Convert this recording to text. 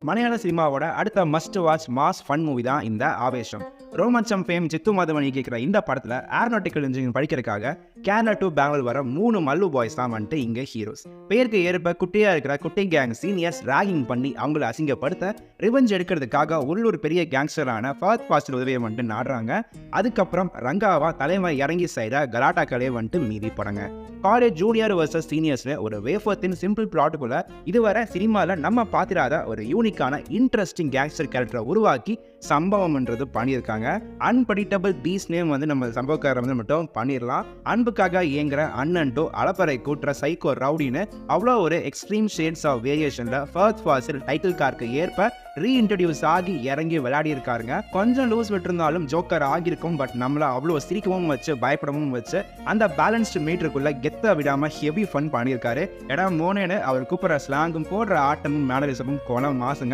மலையாள சினிமாவோட அடுத்த must watch mass fun movie தான் இந்த ஆவேஷம். ரோமாஞ்சம் ஃபேம் சித்து மாதவனி கேட்குற இந்த படத்தில் ஏரோநாட்டிக்கல் இன்ஜினியரிங் படிக்கிறதுக்காக கேரளா டு பெங்களூர் வர 3 மல்லு பாய்ஸ் தான் வந்துட்டு இங்கே ஹீரோஸ். பேருக்கு ஏற்ப குட்டியாக இருக்கிற குட்டி கேங் சீனியர்ஸ் ராகிங் பண்ணி அவங்கள அசிங்கப்படுத்த ரிவெஞ்ச் எடுக்கிறதுக்காக உள்ளூர் பெரிய கேங்ஸ்டரான ஃபஹத் ஃபாசில் உதவியை வந்துட்டு நாடுறாங்க. அதுக்கப்புறம் ரங்காவா தலைமை இறங்கி செய்கிற கலாட்டாக்களே வந்துட்டு மீதி போகிறாங்க. காலேஜ் ஜூனியர் வர்சஸ் சீனியர்ஸ்ல ஒரு வேஃபத்தின் சிம்பிள் பிளாட்டுக்குள்ள இதுவரை சினிமாவில் நம்ம பார்த்திராத ஒரு யூனிக்கான இன்ட்ரெஸ்டிங் கேங்ஸ்டர் கேரக்டரை உருவாக்கி சம்பவம்ன்றது பண்ணியிருக்காங்க. அன்பிரடிக்டபிள் பீஸ் நேம் வந்து நம்ம சம்பவக்காரர் வந்து மட்டும் பண்ணிடலாம். அன்புக்காக இயங்குற அண்ணன் டு அலப்பறை கூட்டுற சைக்கோ ரவுடின்னு அவ்வளோ ஒரு எக்ஸ்ட்ரீம் ஷேட்ஸ் ஆஃப் வேரியேஷன்ல ஃபஹத் ஃபாசில் டைட்டில் கார்க்கு ஏற்ப ரீஇன்ட்ரடியூஸ் ஆகி இறங்கி விளையாடி இருக்காருங்க. கொஞ்சம் லூஸ் விட்டுருந்தாலும் ஜோக்கர் ஆகியிருக்கும். பட் நம்மள அவ்வளோ சிரிக்கவும் வச்சு பயப்படவும் வச்சு அந்த பேலன்ஸ்டு மீட்டருக்குள்ள கெத்த விடாம ஹெவி ஃபன் பண்ணியிருக்காரு. இடம் மோனேன்னு அவர் கூப்பிட்ற ஸ்லாங்கும் போடுற ஆட்டமும் மேனரிசமும் கோலம் மாசுங்க.